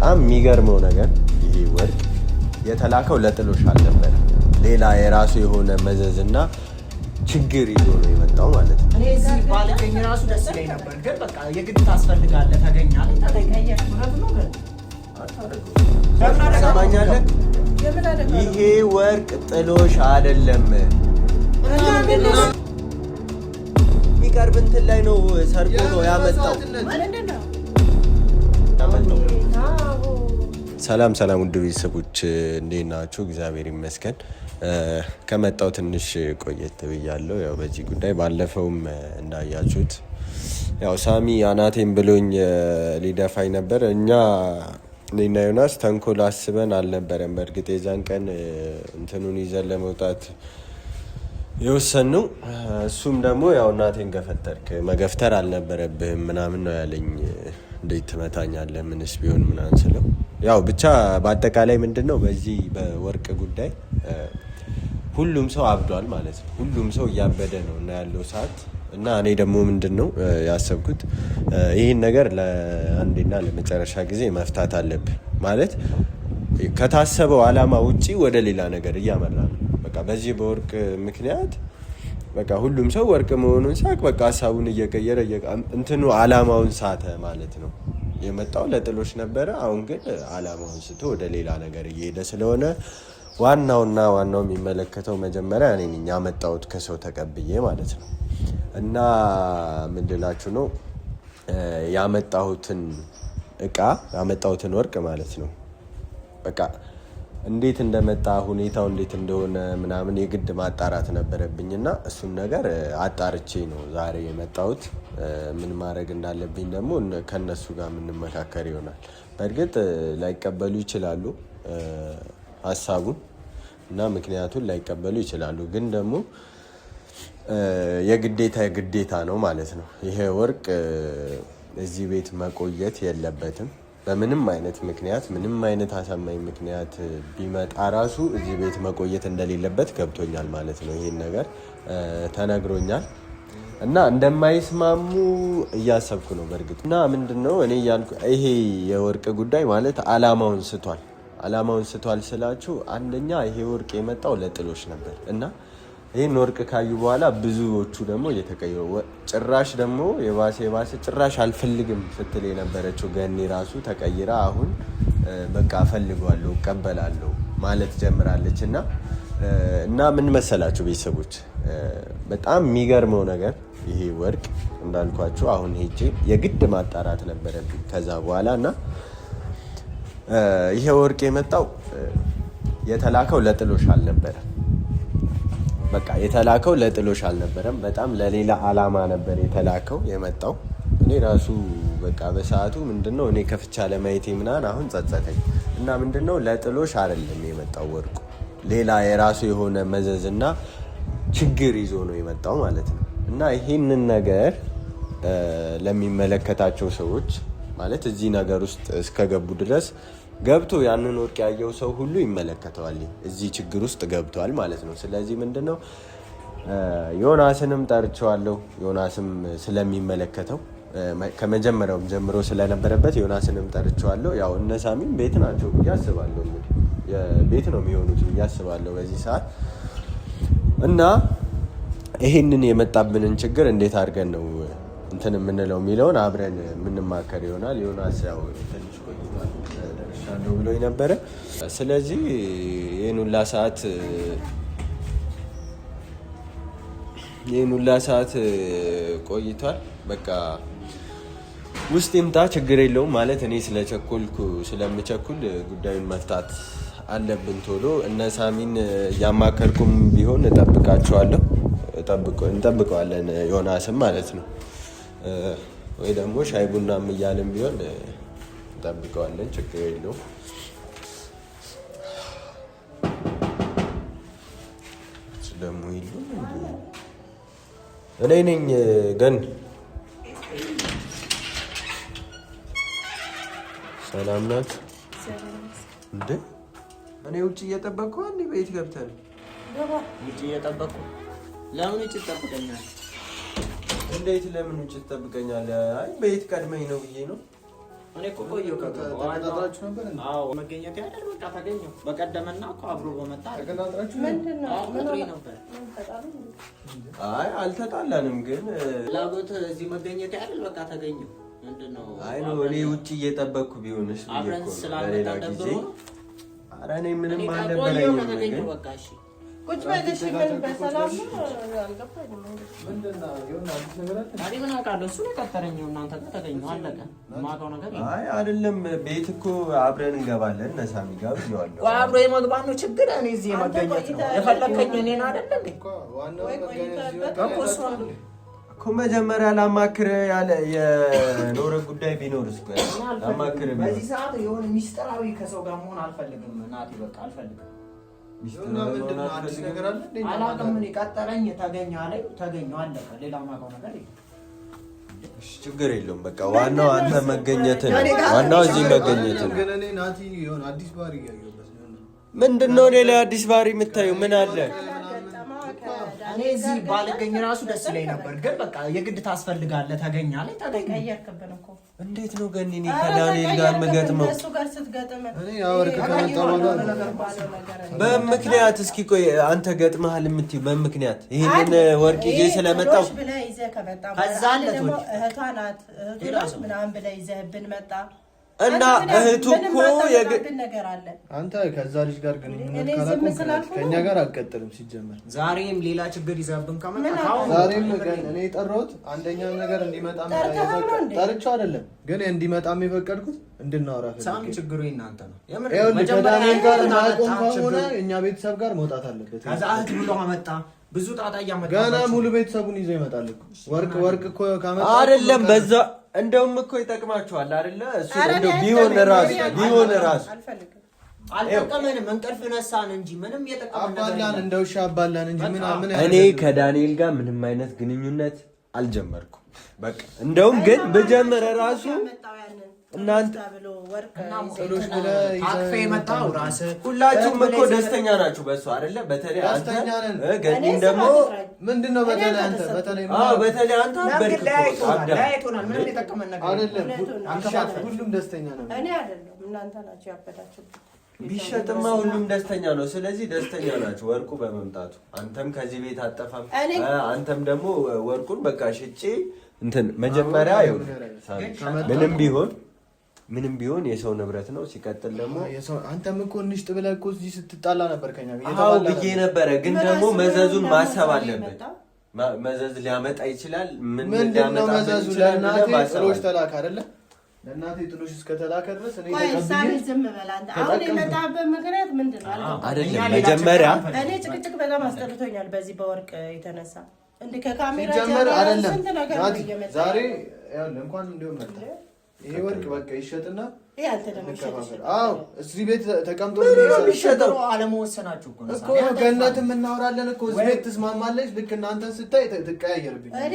በጣም የሚገርመው ነገር ይሄ ወርቅ የተላከው ለጥሎሽ አልነበረ። ሌላ የራሱ የሆነ መዘዝና ችግር ይዞ ነው የመጣው ማለት ነው። እኔ እዚህ ባልገኝ ራሱ ደስ ይለኝ ነበር፣ ግን በቃ የግድ ታስፈልጋለህ። ተገኛለህ ተገኘህ ማለት ነው። ግን ሰማኛለህ፣ ይሄ ወርቅ ጥሎሽ አይደለም። የሚቀርብ እንትን ላይ ነው ሰርቆ ነው ያመጣው። ሰላም ሰላም፣ ውድ ቤተሰቦች እንዴት ናችሁ? እግዚአብሔር ይመስገን። ከመጣው ትንሽ ቆየት ብያለሁ። ያው በዚህ ጉዳይ ባለፈውም እንዳያችሁት ያው ሳሚ አናቴን ብሎኝ ሊደፋኝ ነበር። እኔና ዮናስ ተንኮል አስበን አልነበረም። በእርግጥ የዛን ቀን እንትኑን ይዘን ለመውጣት የወሰንነው እሱም ደግሞ ያው እናቴን ገፈተርክ መገፍተር አልነበረብህም ምናምን ነው ያለኝ። እንዴት ትመታኛለህ ምንስ ቢሆን ምናምን ስለው ያው ብቻ በአጠቃላይ ምንድነው በዚህ በወርቅ ጉዳይ ሁሉም ሰው አብዷል ማለት ነው። ሁሉም ሰው እያበደ ነው እና ያለው ሰዓት እና እኔ ደግሞ ምንድነው ያሰብኩት ይህን ነገር ለአንዴና ለመጨረሻ ጊዜ መፍታት አለብን ማለት ከታሰበው ዓላማ ውጪ ወደ ሌላ ነገር እያመራ ነው። በቃ በዚህ በወርቅ ምክንያት በቃ ሁሉም ሰው ወርቅ መሆኑን ሳቅ በቃ ሀሳቡን እየቀየረ እንትኑ ዓላማውን ሳተ ማለት ነው። የመጣው ለጥሎሽ ነበረ። አሁን ግን ዓላማውን ስቶ ወደ ሌላ ነገር እየሄደ ስለሆነ ዋናው የሚመለከተው መጀመሪያ እኔ ነኝ ያመጣሁት ከሰው ተቀብዬ ማለት ነው። እና ምንድላችሁ ነው ያመጣሁትን ወርቅ ማለት ነው በቃ እንዴት እንደመጣ ሁኔታው እንዴት እንደሆነ ምናምን የግድ ማጣራት ነበረብኝና እሱን ነገር አጣርቼ ነው ዛሬ የመጣሁት። ምን ማድረግ እንዳለብኝ ደግሞ ከነሱ ጋር የምንመካከር ይሆናል። በእርግጥ ላይቀበሉ ይችላሉ ሀሳቡን እና ምክንያቱን ላይቀበሉ ይችላሉ። ግን ደግሞ የግዴታ ነው ማለት ነው። ይሄ ወርቅ እዚህ ቤት መቆየት የለበትም። በምንም አይነት ምክንያት ምንም አይነት አሳማኝ ምክንያት ቢመጣ ራሱ እዚህ ቤት መቆየት እንደሌለበት ገብቶኛል ማለት ነው። ይሄን ነገር ተነግሮኛል እና እንደማይስማሙ እያሰብኩ ነው በእርግጥ። እና ምንድነው እኔ እያልኩ ይሄ የወርቅ ጉዳይ ማለት ዓላማውን ስቷል ስላችሁ፣ አንደኛ ይሄ ወርቅ የመጣው ለጥሎሽ ነበር እና ይህን ወርቅ ካዩ በኋላ ብዙዎቹ ደግሞ እየተቀየሩ ጭራሽ ደግሞ የባሰ ጭራሽ አልፈልግም ስትል የነበረችው ገኒ ራሱ ተቀይራ አሁን በቃ እፈልገዋለሁ እቀበላለሁ ማለት ጀምራለች። እና ምን መሰላችሁ ቤተሰቦች፣ በጣም የሚገርመው ነገር ይሄ ወርቅ እንዳልኳችሁ አሁን ሄጄ የግድ ማጣራት ነበረብኝ ከዛ በኋላ እና ይሄ ወርቅ የመጣው የተላከው ለጥሎሽ አልነበረም። በቃ የተላከው ለጥሎሽ አልነበረም። በጣም ለሌላ ዓላማ ነበር የተላከው የመጣው። እኔ ራሱ በቃ በሰዓቱ ምንድነው እኔ ከፍቻ ለማየቴ ምናምን አሁን ጸጸተኝ። እና ምንድነው ለጥሎሽ አይደለም የመጣው ወርቁ ሌላ የራሱ የሆነ መዘዝና ችግር ይዞ ነው የመጣው ማለት ነው። እና ይሄንን ነገር ለሚመለከታቸው ሰዎች ማለት እዚህ ነገር ውስጥ እስከገቡ ድረስ ገብቶ ያንን ወርቅ ያየው ሰው ሁሉ ይመለከተዋል። እዚህ ችግር ውስጥ ገብቷል ማለት ነው። ስለዚህ ምንድነው ዮናስንም ጠርቼዋለሁ። ዮናስም ስለሚመለከተው ከመጀመሪያውም ጀምሮ ስለነበረበት ዮናስንም ጠርቼዋለሁ። ያው እነ ሳሚም ቤት ናቸው ብዬ አስባለሁ። ቤት ነው የሚሆኑት ብዬ አስባለሁ በዚህ ሰዓት። እና ይሄንን የመጣብንን ችግር እንዴት አድርገን ነው እንትን የምንለው የሚለውን አብረን የምንማከር ይሆናል። ዮናስ ያው ትንሽ ቆይቷል ደርሻለሁ ብሎኝ ነበረ። ስለዚህ ይህን ሁላ ሰዓት ቆይቷል። በቃ ውስጥ ይምጣ ችግር የለውም ማለት እኔ ስለምቸኩል ጉዳዩን መፍታት አለብን ቶሎ። እነ ሳሚን እያማከርኩም ቢሆን እንጠብቀዋለን ዮናስም ማለት ነው። ወይ ደግሞ ሻይ ቡናም እያልን ቢሆን እንጠብቀዋለን፣ ችግር የለውም። ደግሞ እኔ ነኝ ገን ሰላም ናት እንዴ? እኔ ውጭ እየጠበቅኩ አንዴ ቤት ገብተን ውጭ እየጠበቅኩ ለምን ውጭ ትጠብቀኛለህ? እንዴት ለምን ውጭ ትጠብቀኛለህ? አይ ቤት ቀድመኝ ነው ብዬ ነው። እኔ እኮ ቆየሁ ከተቀጣጣችሁ ነበር። አዎ መገኘት ያደል በቃ ተገኘሁ። በቀደመና እኮ አብሮ በመጣ ተቀጣጣችሁ ምንድነው? ምን ነበር? አይ አልተጣላንም፣ ግን ላጎት እዚህ መገኘት ያደል በቃ ተገኘሁ። ምንድነው? አይ ነው እኔ ውጪ እየጠበቅኩ ቢሆንስ አብረን ስላልመጣ ደብሮ ነው። ኧረ እኔ ምንም አልነበረኝም። ግን በቃ እሺ ቁጭ በልሽ። ምን በሰላም አልገባኝም። ምንድነው? የሆነ አዲስ ነገር አለ። ታዲያ ምን አውቃለሁ። እሱ ነው የቀጠረኝ። እናንተ ጋር ተገኘሁ አለቀ። የማውቀው ነገር የለም። አይ አይደለም፣ ቤት እኮ አብረን እንገባለን። ነሳሚ ጋር ብየዋለሁ። አብሮ የመግባት ነው ችግር። እኔ እዚህ የመገኘት ነው የፈለከኝ። እኔን አይደል እንዴ እኮ መጀመሪያ ላማክር ያለ የኖረ ጉዳይ ቢኖርስ ላማክር። በዚህ ሰዓት የሆነ ሚስጥራዊ ከሰው ጋር መሆን አልፈልግም። ናቲ በቃ አልፈልግም። አላውቅም። እኔ ቀጠረኝ፣ ተገኘ አለኝ፣ ተገኘሁ አለቀ። ሌላ የማውቀው ነገር የለም። ችግር የለውም። በቃ ዋናው አንተ መገኘት ነው። ዋናው እዚህ መገኘት ነው። ግን እኔ ናቲ የሆነ አዲስ ባህሪ እያየሁበት ነው። ምንድነው ሌላ አዲስ ባህሪ የምታየው? ምን አለ? እኔ እዚህ ባልገኝ ራሱ ደስ ይለኝ ነበር፣ ግን በቃ የግድ ታስፈልጋለህ። ተገኘ አለኝ፣ ተገኘሁ። ቀየርክብን እኮ። እንዴት ነው ግን እኔ ከዳንኤል ጋር የምገጥመው? እሱ ጋር ስትገጥም እኔ ያወርክ ከመጣው በምክንያት እስኪ ቆይ፣ አንተ ገጥመሃል የምትይው በምክንያት ይሄንን ወርቅ ይዤ ስለመጣው ብለህ ይዘህ ከመጣ ከዛ ደግሞ እህቷ ናት እህቱ ምናምን ብለህ ይዘህብን መጣ እና እህቱ እኮ ነገር አለ። አንተ ከዛ ልጅ ጋር ግንኙነት ካላቆምክ ከኛ ጋር አልቀጥልም። ሲጀመር ዛሬም ሌላ ችግር ይዘብን ከመጣ ዛሬም እኔ የጠራሁት አንደኛ ነገር እንዲመጣ ጠርቼው አይደለም፣ ግን እንዲመጣም የፈቀድኩት እንድናወራ ሳሚ። ችግሩ እናንተ ነው። ከዳንኤል ጋር ማቆም ከሆነ እኛ ቤተሰብ ጋር መውጣት አለበት። ከዛ እህት ብሎ አመጣ። ብዙ ጣጣ እያመጣ ገና ሙሉ ቤተሰቡን ይዞ ይመጣል እኮ። ወርቅ እኮ ካመጣ አይደለም በዛ እንደውም እኮ ይጠቅማችኋል አይደለ? እሱ እንደው ቢሆን ራሱ አልጠቀመንም። እንቅልፍ ነሳን እንጂ ምንም የጠቀመን ነገር አባላን እንደው ሻባላን እንጂ ምን እኔ ከዳንኤል ጋር ምንም አይነት ግንኙነት አልጀመርኩም። በቃ እንደውም ግን በጀመረ ራሱ እናንተ አቅፌ የመጣው ራስህ ሁላችሁም እኮ ደስተኛ ናችሁ በእሱ አይደለ? በተለይ አንተ ገኒን ደግሞ ምንድነው? በተለይ አንተ በተለይ አንተ ላይቶናል። ምንም የጠቀመን ነገር አይደለም። ሁሉም ደስተኛ ነው። እኔ አይደለም እናንተ ናችሁ ያበዳችሁ። ቢሸጥማ ሁሉም ደስተኛ ነው። ስለዚህ ደስተኛ ናችሁ ወርቁ በመምጣቱ። አንተም ከዚህ ቤት አጠፋም። አንተም ደግሞ ወርቁን በቃ ሽጬ እንትን መጀመሪያ ምንም ቢሆን የሰው ንብረት ነው። ሲቀጥል ደግሞ አንተም እኮ እንሽጥ ብለህ እኮ እዚህ ስትጣላ ነበር ከኛ ብዬ ነበረ። ግን ደግሞ መዘዙን ማሰብ አለበት። መዘዝ ሊያመጣ ይችላል። ምንድነው መዘዙ? ለእናቴ ጥሎሽ ተላክ አይደለ? ለእናቴ ጥሎሽ እስከተላከ ድረስ እኔ ዝም በል አንተ። አሁን የመጣህበት ምክንያት ምንድነው? አይደለም መጀመሪያ እኔ ጭቅጭቅ በጣም አስጠልቶኛል በዚህ በወርቅ የተነሳ። እንደ ከካሜራ ጀመር አይደለም ዛሬ እንኳን እንዲሆን መጣ። ይሄ ወርቅ በቃ ይሸጥና አንተ ደግሞ ይሸጥ። አዎ እዚህ ቤት ተቀምጦ ይሸጠው አለመወሰናችሁ እኮ ነው። ገነትም እናወራለን እኮ እዚህ ቤት ትስማማለች። ልክ እናንተን ስታይ ትቀያየርብኝ። እኔ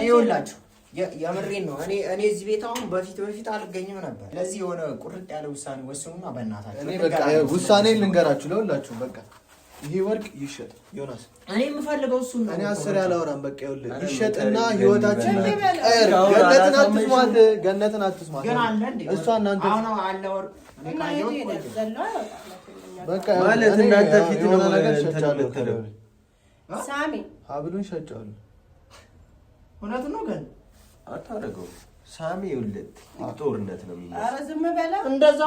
ይኸውላችሁ የምሬን ነው። እኔ እዚህ ቤት አሁን በፊት አልገኝም ነበር። ስለዚህ የሆነ ቁርጥ ያለ ውሳኔ ወስኑና በእናታችሁ። እኔ በቃ ውሳኔ ልንገራችሁ ለሁላችሁ። በቃ ይሄ ወርቅ ይሸጥ ዮናስ። እኔ የምፈልገው እሱ ነው። እኔ አስር ያላወራም። በቃ ይኸውልህ ይሸጥና ህይወታችን ገነትን አትስማት። ግን አለ እንዴ እሷ እናንተ አሁን አለ ወርቅ በቃ ማለት እናንተ ፊት ነው ነገር ሸጫለሁ። ሳሚ ሀብሉን ሸጫለሁ። እውነቱን ነው ግን አታደርገው ሳሚ። ይኸውልህ ጦርነት ነው የሚለው። ኧረ ዝም በላ። እንደዛ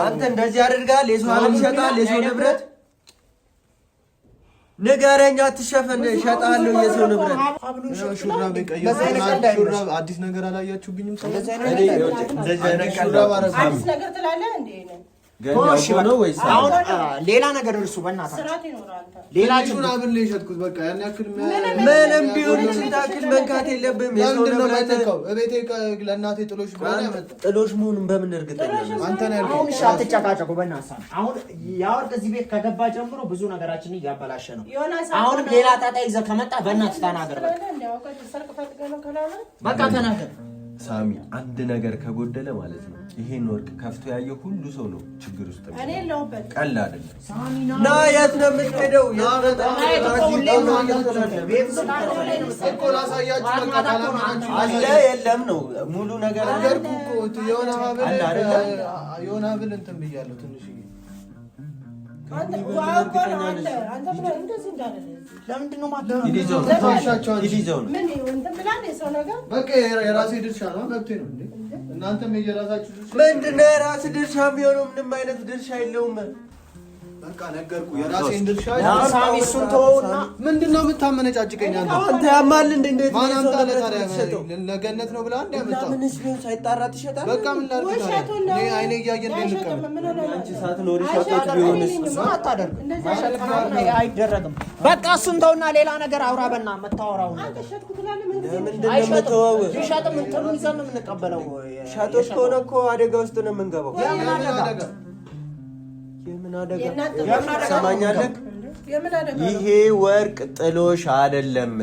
አንተ እንደዚህ አድርጋል። የሰው ሀብት ይሸጣል፣ የሰው ንብረት ንገረኛ። አትሸፈን። እሸጣለሁ የሰው ንብረት። ሹራብ አዲስ ነገር አላያችሁብኝም? ሰው አዲስ ነገር ትላለህ እንዴ? አሁን ሌላ ነገር እርሱ በእናታችሁ ሌላ ሹራብን ላይ ሸጥኩት። በቃ ያን ያክል ምንም ቢሆን ታክል መንካት የለብህም። ለምንድነው የምነካው? እቤቴ ለእናቴ ጥሎሽ ጥሎሽ መሆኑን በምን እርግጠኛ ነህ? አንተ ነህ። አሁን አትጨቃጨቁ በእናትህ። አሁን ያወርቅ እዚህ ቤት ከገባ ጀምሮ ብዙ ነገራችንን እያበላሸ ነው። አሁንም ሌላ ጣጣ ይዘህ ከመጣ በእናትህ ተናገር። በቃ ተናገር። ሳሚ አንድ ነገር ከጎደለ ማለት ነው ይሄን ወርቅ ከፍቶ ያየው ሁሉ ሰው ነው ችግር ውስጥ ነው። እኔ የለሁበት ቀላል አይደለም። ና የት ነው የምትሄደው? አለ የለም ነው ሙሉ ነገር የሆነ ሀብል እንትን ብያለሁ ትንሽ የራሴ ድርሻ ነው መብቴ ነው። እናንተም የራሳችሁ ድርሻ ምንድን ነው? የራስ ድርሻ ቢሆነው ምንም አይነት ድርሻ የለውም። በቃ ነገርኩህ የራሴን ድርሻ። ሳሚ እሱን ተወውና ምንድን ነው የምታመነጫጭቀኝ አንተ? ያማል እንደ እንዴት ማን አምጣለ ታዲያ? ለገነት ነው ብላ እንደ ያመጣው ምንስ ቢሆን ሳይጣራ ትሸጣለህ? በቃ ምን ላድርግ ታዲያ? እኔ አይኔ እያየ እንደልቀም አንቺ ሳትኖሪ ሸጦት ቢሆንስ? አታደርግም። አይደረግም። በቃ እሱን ተውና ሌላ ነገር አውራ። በና መታወራው ነው ምንድን ነው የምትወው? ቢሸጥም እንትኑን ይዘን ነው የምንቀበለው። ሸጦት ከሆነ እኮ አደጋ ውስጥ ነው የምንገባው። የምን አደጋ ሰማኛለህ? ይሄ ወርቅ ጥሎሽ አይደለም።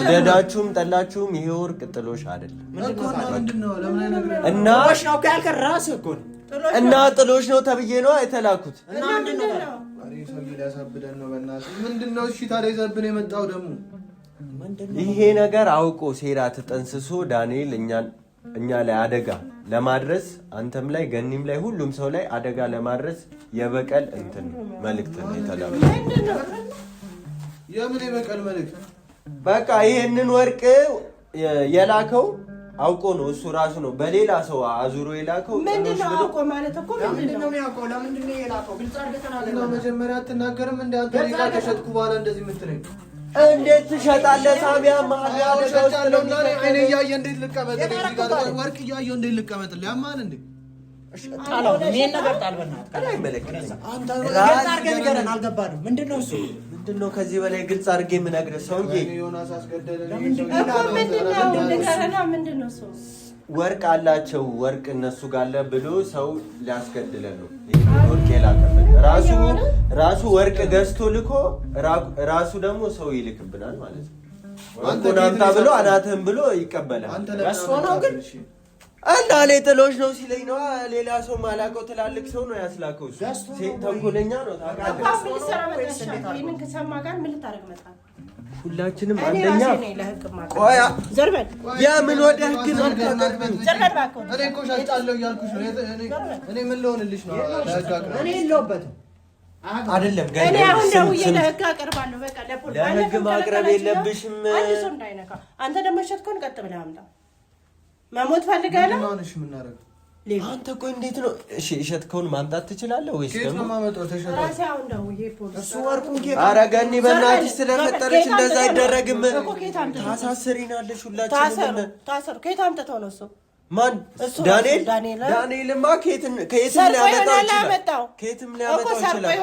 ወደዳችሁም ጠላችሁም ይሄ ወርቅ ጥሎሽ አይደለም። እና ጥሎሽ ነው ተብዬ ነው የተላኩት። ምንድነው? እሺ ታዲያ ይዘብን የመጣው ደግሞ ይሄ ነገር አውቆ ሴራ ተጠንስሶ ዳንኤል እኛ ላይ አደጋ ለማድረስ አንተም ላይ ገኒም ላይ ሁሉም ሰው ላይ አደጋ ለማድረስ የበቀል እንትን መልእክት ነው የተላከው። የምን የበቀል መልእክት? በቃ ይሄንን ወርቅ የላከው አውቆ ነው እሱ ራሱ ነው በሌላ ሰው አዙሮ የላከው። ምንድነው አውቆ ማለት እኮ ምንድነው ያውቀው? ለምንድን ነው የላከው? ግልጽ አድርገህ ተናገር። ነው መጀመሪያ አትናገርም? እንደ አንተ ሌላ ከሸጥኩ በኋላ እንደዚህ የምትለኝ እንዴት ትሸጣለህ? ሳቢያ ማህያ ሸጣለሁ እና እኔ እያየህ እንዴት ልቀመጥ? ወርቅ እያየሁ እንዴት ልቀመጥ? ያማል እንዴ? ጣለው ምን ነገር ጣል በእናትህ አይመለከትም። አንተ ግልጽ አድርገህ ንገረን። አልገባንም። ምንድነው እሱ? ምንድነው ከዚህ በላይ ግልጽ አድርጌ የምነግርህ ሰውዬ? ዮናስ አስገደለ። ምንድነው እሱ? ወርቅ አላቸው ወርቅ እነሱ ጋር አለ ብሎ ሰው ሊያስገድለን ነው። ወርቅ የላከበት ራሱ ወርቅ ገዝቶ ልኮ ራሱ ደግሞ ሰው ይልክብናል ማለት ነው። ወርቁን አምጣ ብሎ አናትህን ብሎ ይቀበላል። እሱ ነው ግን እና እኔ ጥሎሽ ነው ሲለኝ ነው። ሌላ ሰው ማላውቀው ትላልቅ ሰው ነው ያስላከው። ሴት ተንኮለኛ ነው ታውቃለህ። ሁላችንም አንደኛ ቆይ የምን ወደ ህግ ነው? እኔ እኮ ሻጫለሁ እያልኩሽ ነው። እኔ ምን ልሆንልሽ ነው? እኔ የለሁበትም አይደለም እኔ አሁን ደውዬ ለህግ አቀርባለሁ። በቃ ለህግ ማቅረብ የለብሽም። አንድ ሰው እንዳይነካ። አንተ ደግሞ ሸጥከውን ቀጥ ብለህ አምጣ። መሞት ፈልጋለህ? ማንሽ ምን አደረገ? አንተ ቆይ እንዴት ነው? እሺ እሸትከውን ማምጣት ትችላለህ ወይስ ደግሞ ማመጣው ተሸጠ? አሁን ደውዬ ፖሊስ እሱ ወርቁን ኧረ ገኒ በእናትሽ ስለፈጠረች እንደዛ አይደረግም። ታሳስሪናለሽ ሁላችንም። ታሰር ከየት አምጥተው ነው እሱ? ማን? ዳንኤልማ ከየትም ሊያመጣው ይችላል። ከየትም ሊያመጣው ይችላል።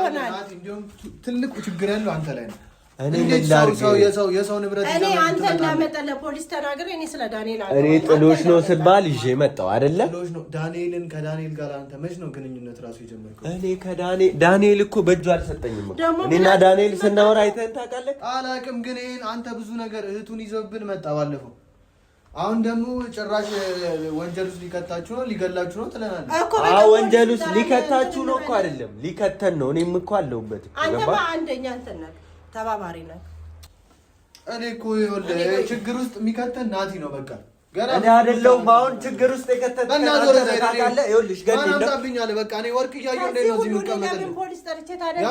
እንዲሁም ትልቁ ችግር ያለው አንተ ላይ ነው። እኔ ምን ላድርግ? የሰው ንብረት እኔ አንተ እንዳመጣ ለፖሊስ ተናግሬ እኔ ስለ ዳንኤል እኔ ጥሎሽ ነው ስባል ይዤ መጣሁ አይደለ? ጥሎሽ ነው። ከዳንኤል ጋር አንተ መች ነው ግንኙነት ራሱ የጀመርከው? እኔ ዳንኤል እኮ በእጁ አልሰጠኝም እኮ። እኔና ዳንኤል ስናወራ አይተኸኝ ታውቃለህ? አላውቅም፣ ግን አንተ ብዙ ነገር እህቱን ይዘውብን መጣ ባለፈው። አሁን ደግሞ ጭራሽ ወንጀል ውስጥ ሊከታችሁ ነው ሊገላችሁ ነው ትለናለህ። ወንጀል ውስጥ ሊከታችሁ ነው እኮ አይደለም ሊከተን ነው። እኔም እኮ አለሁበት። አንተማ አንደኛ እንትን ነህ ተባባሪ ነህ። እኔ እኮ ችግር ውስጥ የሚከተን ናቲ ነው። በቃ እኔ አይደለሁም አሁን ችግር ውስጥ የከተተኝ ታውቃለህ። ይኸውልሽ ገኒ እንደምታብኛለህ። በቃ እኔ ወርቅ እያየሁ እንደ ነው እዚህ የምቀመጥልህ። ፖሊስ ጠርቼ ታዲያ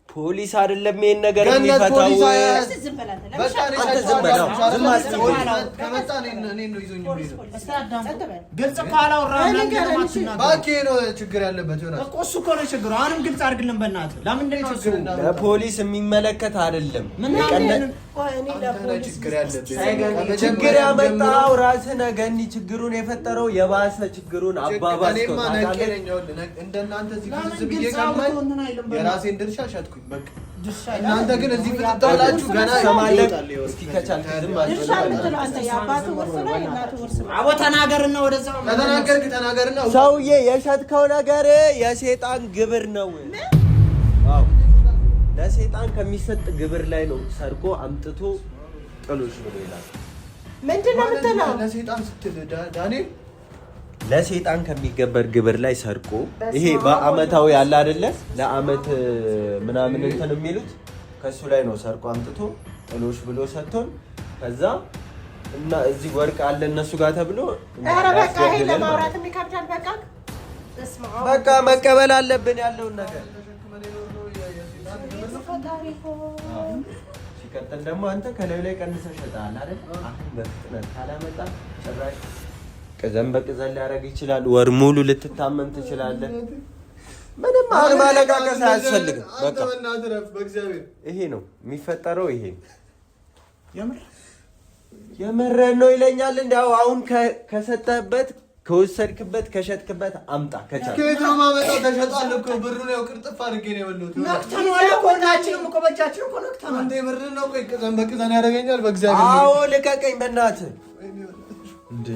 ፖሊስ አይደለም ይሄን ነገር የሚፈታው። ዝም በል አንተ ዝም በል። ዝም አስጥኝ። ከመጣ እኔ ነው ይዞኝ የሚሄደው። ግልጽ ካላወራህ ባኬ ነው ችግር ያለበት ይሆናል እኮ እሱ እኮ ነው ችግሩ። አሁንም ግልጽ አድርግልን በእናትህ። ለምንድን ነው ችግር? ለፖሊስ የሚመለከት አይደለም። ችግር ያመጣው ራስህ ነህ ገኒ። ችግሩን የፈጠረው የባሰ ችግሩን አባባስከው። እንደናንተ እዚህ ብዙ ብዬ ከማይ የራሴን ድርሻ ሸጥኩኝ። በቃ እናንተ ግን እዚህ ብትጣላችሁ ገና ሰማለህ። እስኪ ከቻልክ ዝም ድርሻ ምትለው አንተ የአባቱ ውርስ ነው የእናቱ ውርስ ነው። አቦ ተናገርና ወደዛው ተናገርና ሰውዬ የሸጥከው ነገር የሴጣን ግብር ነው። አዎ ለሴጣን ከሚሰጥ ግብር ላይ ነው ሰርቆ አምጥቶ ጥሎሽ ብሎ ይላል። ምንድን ነው የምትለው? ለሰይጣን ስትል ዳንኤል ለሰይጣን ከሚገበር ግብር ላይ ሰርቆ ይሄ በአመታዊ ያለ አይደለ ለአመት ምናምን እንትን የሚሉት ከሱ ላይ ነው ሰርቆ አምጥቶ ጥሎሽ ብሎ ሰጥቶን ከዛ እና እዚህ ወርቅ አለ እነሱ ጋር ተብሎ ኧረ በቃ ይሄ ለማውራት የሚከብዳል። በቃ መቀበል አለብን ያለውን ነገር። ሲቀጥል ደግሞ አንተ ከላዩ ላይ ቀንሰህ ሸጠሃል አይደል? አሁን በፍጥነት ካላመጣ ጭራሽ ቅዘን በቅዘን ሊያደርግ ይችላል። ወር ሙሉ ልትታመም ትችላለህ። ምንም አሁን ማለቃቀስ አያስፈልግም። በቃ ይሄ ነው የሚፈጠረው። ይሄ የምርህን ነው ይለኛል። እንዲያው አሁን ከሰጠህበት ከወሰድክበት ከሸጥክበት አምጣ ከቻልክ ከየት ነው የማመጣው? ተሸጧል እኮ ብሩን ያው ቅርጥፍ አድርጌ ነው የበላሁት። ነክተነዋል እኮ ሁላችንም እኮ በእጃችን እኮ ነክተነዋል። አንተ የምርህን ነው? ቆይ ቅዘን በቅዘን ያደርገኛል በእግዚአብሔር። አዎ ልቀቀኝ በእናትህ እንዴ!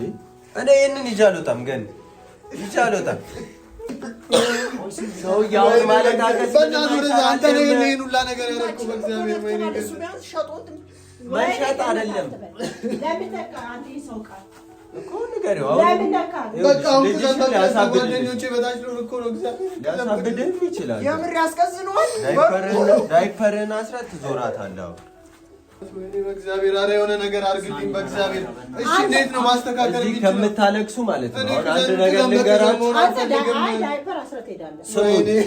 እኔ ይሄንን ይዤ አልወጣም። ግን ይዤ አልወጣም። ሰውዬው ማለቃቀስ አንተ ነው ይሄን ሁላ ነገር ያደረኩት በእግዚአብሔር። ወይኔ እሱ ቢያንስ ሸጦት መሸጥ አይደለም ለምን ተካ አንተ ይሰውቃል እኮ ንገሪው። በቃ አሁን ጓደኞቼ በታች ነው እኮ ነው እግዚአብሔር ሊያሳብድህም ይችላል። የምር ያስቀዝነዋል። ዳይፐርህን አስራት ትዞራታለህ። ወይኔ በእግዚአብሔር ኧረ የሆነ ነገር አድርግልኝ በእግዚአብሔር። እሺ እንዴት ነው ማስተካከል እዚህ ከምታለቅሱ ማለት ነው። አሁን አንድ ነገር ልንገራችሁ። ዳይፐር አስረት ሄዳለህ።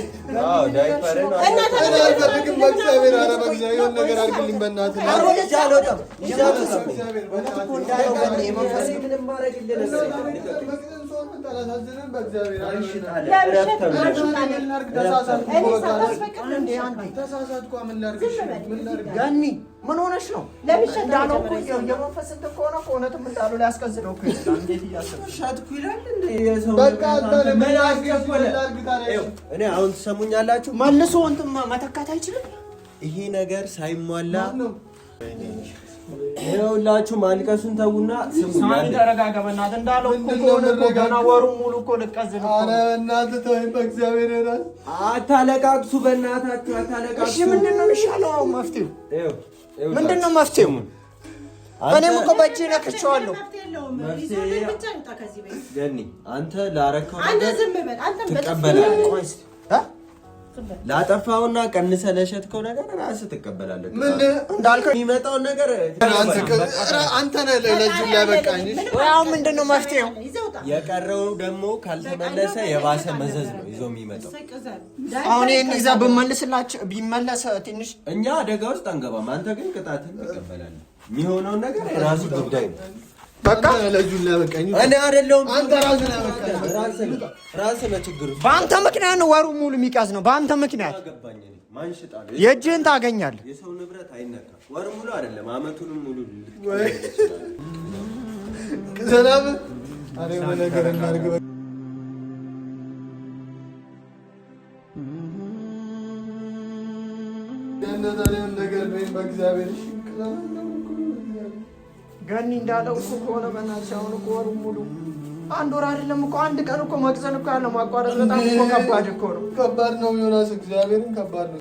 አዎ ዳይፐርን አልፈልግም በእግዚአብሔር። ኧረ በእግዚአብሔር የሆነ ነገር አድርግልኝ በእናትህ። ይዤ አልወጣም። ገኒ ምን ሆነሽ ነው? እንዳለው እኮ የመንፈስ እንትን ከሆነ እኮ እውነትም እንዳለው ሊያስቀዝነው እኮ ይችላል። እንዴት እያሰብሽ ይላል እንዴ? በቃ ምን አስገፈለ? እኔ አሁን ትሰሙኛላችሁ። መልሶ እንትን መተካት አይችልም። ይሄ ነገር ሳይሟላ ይኸውላችሁ ማልቀሱን ተውና ስሙ። ተረጋጋ በእናትህ። እንዳለው እኮ ከሆነ እኮ ገና ወሩን ሙሉ እኮ ልትቀዝን እኮ። ኧረ እናትህ ተወኝ በእግዚአብሔር። እራስ አታለቃቅሱ በእናታችሁ አታለቃቅሱ። እሺ ምንድን ነው የሚሻለው? አሁን መፍትሄው ምንድን ነው? መፍትሄው እኔም እኮ በእጄ ነክቼዋለሁ። ገኒ አንተ ላረከው ትቀበላለህ። ላጠፋውና ቀንሰህ ለሸጥከው ነገር ራስህ ትቀበላለህ። ምን እንዳልከው የሚመጣውን ነገር አንተ ነህ ለዚህ ሊያበቃኝ። ያው ምንድን ነው መፍትሄው? የቀረው ደግሞ ካልተመለሰ የባሰ መዘዝ ነው ይዞ የሚመጣው። አሁን ይሄን ይዘህ ብመልስላችሁ ቢመለስ ትንሽ እኛ አደጋ ውስጥ አንገባም። አንተ ግን ቅጣትን ትቀበላለህ። የሚሆነውን ነገር የራሱ ጉዳይ ነው። በቃ ለዚህ ሊያበቃኝ እኔ አይደለሁም። አንተ ራስህ ነህ ያበቃኝ። ራስህ ነህ ችግሩ። በአንተ ምክንያት ነው ወሩ ሙሉ የሚቀዝ ነው። በአንተ ምክንያት የእጅህን ታገኛለህ። የሰው ንብረት አይነካም። ወር ሙሉ አይደለም አመቱንም ሙሉ ሰላም አሬ ነገር እናድርግ። ያንዳንዱን ነገር በእግዚአብሔር ገኒ እንዳለው እኮ ከሆነ በእናትሽ አሁን እኮ ወሩ ሙሉ አንድ ወር አይደለም እኮ አንድ ቀን እኮ መቅዘን እኮ ያለ ማቋረጥ በጣም እኮ ከባድ እኮ ነው። ከባድ ነው ዮናስ፣ እግዚአብሔርን ከባድ ነው።